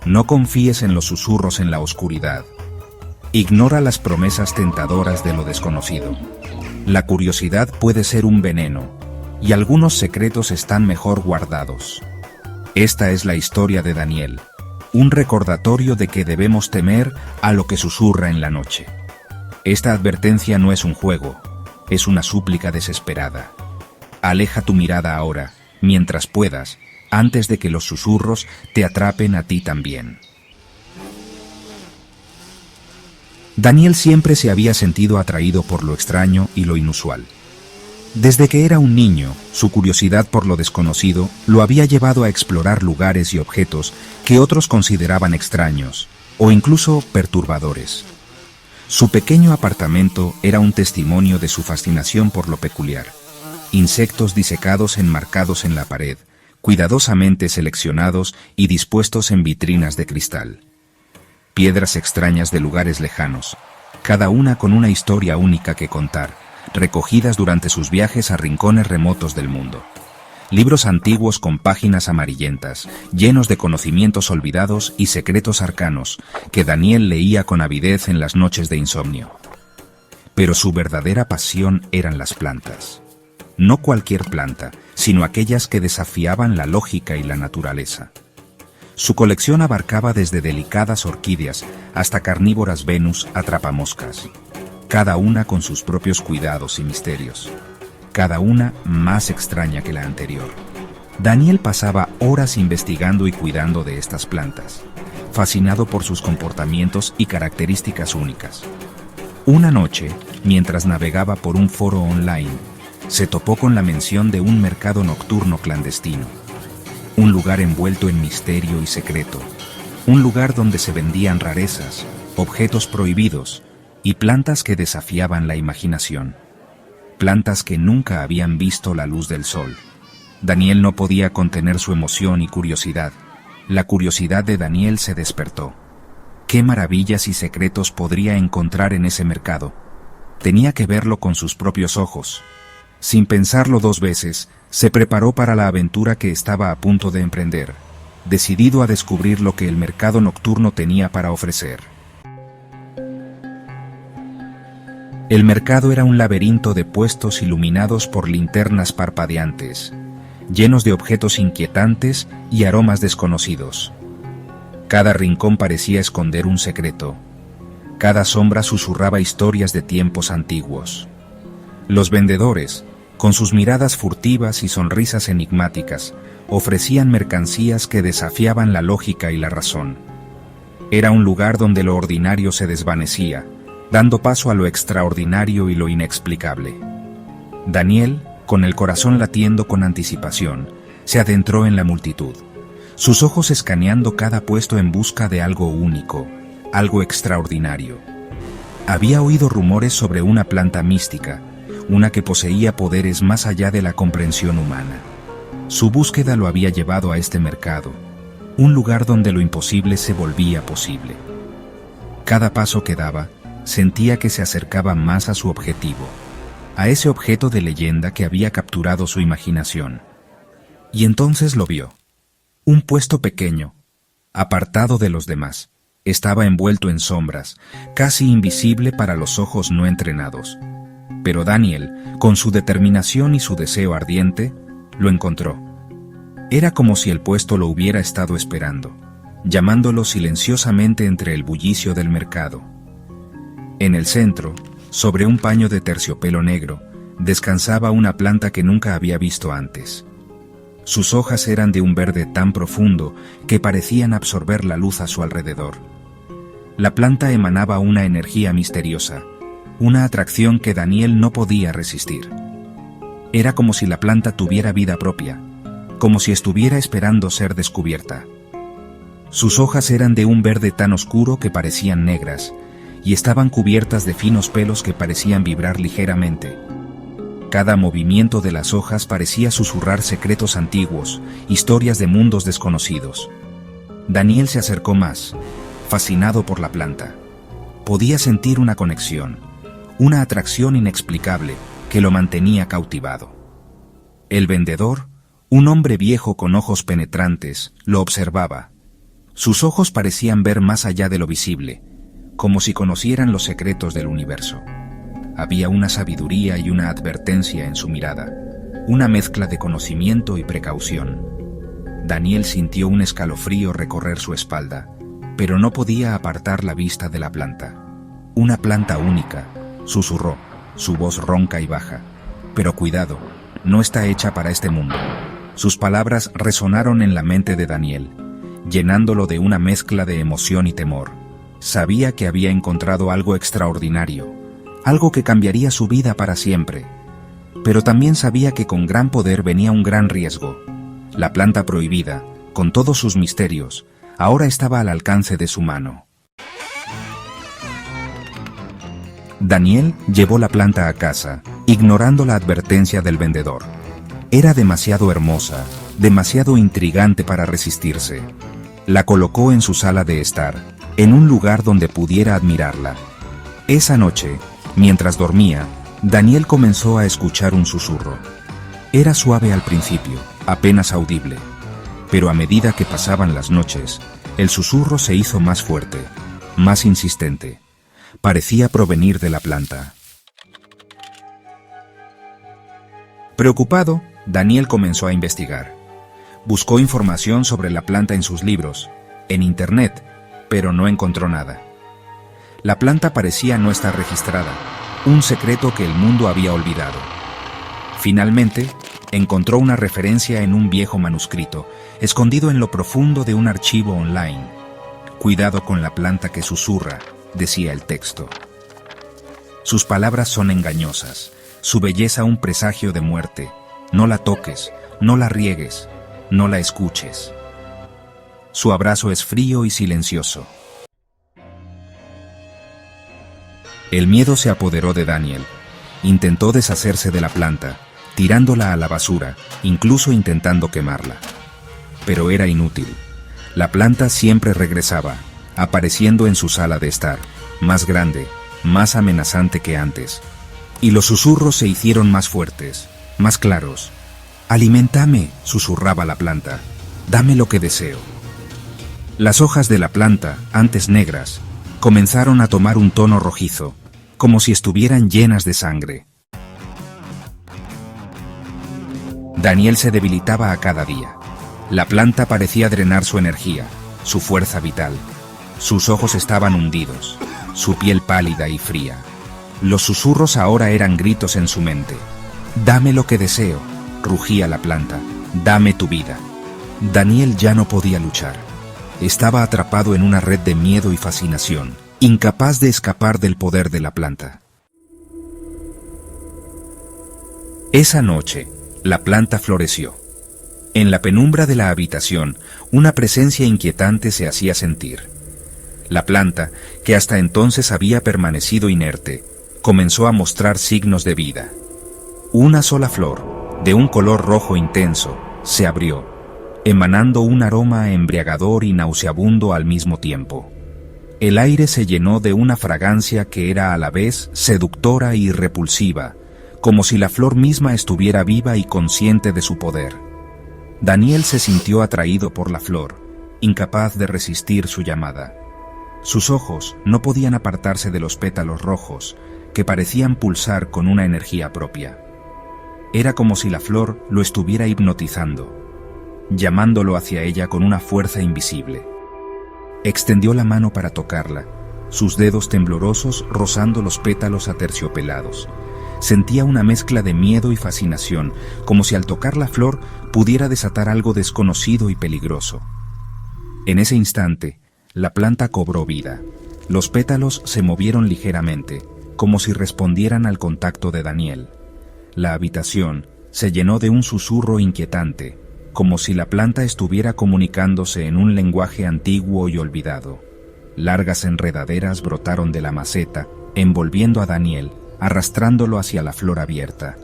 No confíes en los susurros en la oscuridad. Ignora las promesas tentadoras de lo desconocido. La curiosidad puede ser un veneno, y algunos secretos están mejor guardados. Esta es la historia de Daniel, un recordatorio de que debemos temer a lo que susurra en la noche. Esta advertencia no es un juego, es una súplica desesperada. Aleja tu mirada ahora, mientras puedas, antes de que los susurros te atrapen a ti también. Daniel siempre se había sentido atraído por lo extraño y lo inusual. Desde que era un niño, su curiosidad por lo desconocido lo había llevado a explorar lugares y objetos que otros consideraban extraños, o incluso perturbadores. Su pequeño apartamento era un testimonio de su fascinación por lo peculiar. Insectos disecados enmarcados en la pared, cuidadosamente seleccionados y dispuestos en vitrinas de cristal. Piedras extrañas de lugares lejanos, cada una con una historia única que contar, recogidas durante sus viajes a rincones remotos del mundo. Libros antiguos con páginas amarillentas, llenos de conocimientos olvidados y secretos arcanos, que Daniel leía con avidez en las noches de insomnio. Pero su verdadera pasión eran las plantas. No cualquier planta, sino aquellas que desafiaban la lógica y la naturaleza. Su colección abarcaba desde delicadas orquídeas hasta carnívoras Venus atrapamoscas, cada una con sus propios cuidados y misterios, cada una más extraña que la anterior. Daniel pasaba horas investigando y cuidando de estas plantas, fascinado por sus comportamientos y características únicas. Una noche, mientras navegaba por un foro online, se topó con la mención de un mercado nocturno clandestino, un lugar envuelto en misterio y secreto, un lugar donde se vendían rarezas, objetos prohibidos y plantas que desafiaban la imaginación, plantas que nunca habían visto la luz del sol. Daniel no podía contener su emoción y curiosidad. La curiosidad de Daniel se despertó. ¿Qué maravillas y secretos podría encontrar en ese mercado? Tenía que verlo con sus propios ojos. Sin pensarlo dos veces, se preparó para la aventura que estaba a punto de emprender, decidido a descubrir lo que el mercado nocturno tenía para ofrecer. El mercado era un laberinto de puestos iluminados por linternas parpadeantes, llenos de objetos inquietantes y aromas desconocidos. Cada rincón parecía esconder un secreto. Cada sombra susurraba historias de tiempos antiguos. Los vendedores, con sus miradas furtivas y sonrisas enigmáticas, ofrecían mercancías que desafiaban la lógica y la razón. Era un lugar donde lo ordinario se desvanecía, dando paso a lo extraordinario y lo inexplicable. Daniel, con el corazón latiendo con anticipación, se adentró en la multitud, sus ojos escaneando cada puesto en busca de algo único, algo extraordinario. Había oído rumores sobre una planta mística, una que poseía poderes más allá de la comprensión humana. Su búsqueda lo había llevado a este mercado, un lugar donde lo imposible se volvía posible. Cada paso que daba, sentía que se acercaba más a su objetivo, a ese objeto de leyenda que había capturado su imaginación. Y entonces lo vio. Un puesto pequeño, apartado de los demás, estaba envuelto en sombras, casi invisible para los ojos no entrenados. Pero Daniel, con su determinación y su deseo ardiente, lo encontró. Era como si el puesto lo hubiera estado esperando, llamándolo silenciosamente entre el bullicio del mercado. En el centro, sobre un paño de terciopelo negro, descansaba una planta que nunca había visto antes. Sus hojas eran de un verde tan profundo que parecían absorber la luz a su alrededor. La planta emanaba una energía misteriosa, una atracción que Daniel no podía resistir. Era como si la planta tuviera vida propia, como si estuviera esperando ser descubierta. Sus hojas eran de un verde tan oscuro que parecían negras, y estaban cubiertas de finos pelos que parecían vibrar ligeramente. Cada movimiento de las hojas parecía susurrar secretos antiguos, historias de mundos desconocidos. Daniel se acercó más, fascinado por la planta. Podía sentir una conexión, una atracción inexplicable que lo mantenía cautivado. El vendedor, un hombre viejo con ojos penetrantes, lo observaba, Sus ojos parecían ver más allá de lo visible, como si conocieran los secretos del universo. Había una sabiduría y una advertencia en su mirada, una mezcla de conocimiento y precaución. Daniel sintió un escalofrío recorrer su espalda, pero no podía apartar la vista de la planta. Una planta única, susurró, su voz ronca y baja. Pero cuidado, no está hecha para este mundo. Sus palabras resonaron en la mente de Daniel, llenándolo de una mezcla de emoción y temor. Sabía que había encontrado algo extraordinario, algo que cambiaría su vida para siempre. Pero también sabía que con gran poder venía un gran riesgo. La planta prohibida, con todos sus misterios, ahora estaba al alcance de su mano. Daniel llevó la planta a casa, ignorando la advertencia del vendedor. Era demasiado hermosa, demasiado intrigante para resistirse. La colocó en su sala de estar, en un lugar donde pudiera admirarla. Esa noche, mientras dormía, Daniel comenzó a escuchar un susurro. Era suave al principio, apenas audible, pero a medida que pasaban las noches, el susurro se hizo más fuerte, más insistente. Parecía provenir de la planta. Preocupado, Daniel comenzó a investigar. Buscó información sobre la planta en sus libros, en internet, pero no encontró nada. La planta parecía no estar registrada, un secreto que el mundo había olvidado. Finalmente, encontró una referencia en un viejo manuscrito, escondido en lo profundo de un archivo online. «Cuidado con la planta que susurra», decía el texto. «Sus palabras son engañosas, su belleza un presagio de muerte. No la toques, no la riegues, no la escuches. Su abrazo es frío y silencioso». El miedo se apoderó de Daniel. Intentó deshacerse de la planta, tirándola a la basura, incluso intentando quemarla. Pero era inútil. La planta siempre regresaba, apareciendo en su sala de estar, más grande, más amenazante que antes. Y los susurros se hicieron más fuertes, más claros. «Aliméntame», susurraba la planta. «Dame lo que deseo». Las hojas de la planta, antes negras, comenzaron a tomar un tono rojizo, como si estuvieran llenas de sangre. Daniel se debilitaba a cada día. La planta parecía drenar su energía, su fuerza vital. Sus ojos estaban hundidos, su piel pálida y fría. Los susurros ahora eran gritos en su mente. «Dame lo que deseo», rugía la planta. «Dame tu vida». Daniel ya no podía luchar. Estaba atrapado en una red de miedo y fascinación, incapaz de escapar del poder de la planta. Esa noche, la planta floreció. En la penumbra de la habitación, una presencia inquietante se hacía sentir. La planta, que hasta entonces había permanecido inerte, comenzó a mostrar signos de vida. Una sola flor, de un color rojo intenso, se abrió, emanando un aroma embriagador y nauseabundo al mismo tiempo. El aire se llenó de una fragancia que era a la vez seductora y repulsiva, como si la flor misma estuviera viva y consciente de su poder. Daniel se sintió atraído por la flor, incapaz de resistir su llamada. Sus ojos no podían apartarse de los pétalos rojos, que parecían pulsar con una energía propia. Era como si la flor lo estuviera hipnotizando, llamándolo hacia ella con una fuerza invisible. Extendió la mano para tocarla, sus dedos temblorosos rozando los pétalos aterciopelados. Sentía una mezcla de miedo y fascinación, como si al tocar la flor pudiera desatar algo desconocido y peligroso. En ese instante, la planta cobró vida. Los pétalos se movieron ligeramente, como si respondieran al contacto de Daniel. La habitación se llenó de un susurro inquietante, como si la planta estuviera comunicándose en un lenguaje antiguo y olvidado. Largas enredaderas brotaron de la maceta, envolviendo a Daniel, arrastrándolo hacia la flor abierta.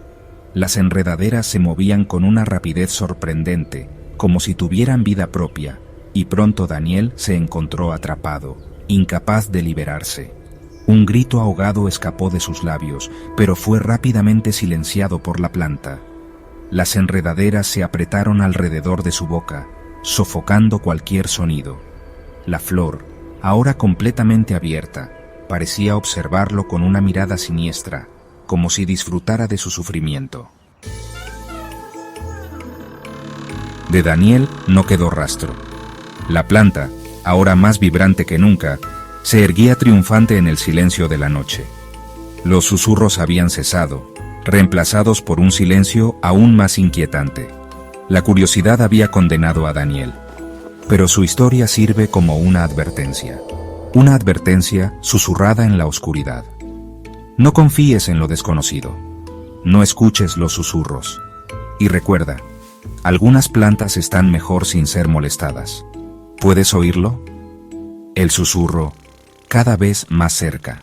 Las enredaderas se movían con una rapidez sorprendente, como si tuvieran vida propia, y pronto Daniel se encontró atrapado, incapaz de liberarse. Un grito ahogado escapó de sus labios, pero fue rápidamente silenciado por la planta. Las enredaderas se apretaron alrededor de su boca, sofocando cualquier sonido. La flor, ahora completamente abierta, parecía observarlo con una mirada siniestra, como si disfrutara de su sufrimiento. De Daniel no quedó rastro. La planta, ahora más vibrante que nunca, se erguía triunfante en el silencio de la noche. Los susurros habían cesado, reemplazados por un silencio aún más inquietante. La curiosidad había condenado a Daniel. Pero su historia sirve como una advertencia susurrada en la oscuridad. No confíes en lo desconocido. No escuches los susurros. Y recuerda, algunas plantas están mejor sin ser molestadas. ¿Puedes oírlo? El susurro, cada vez más cerca.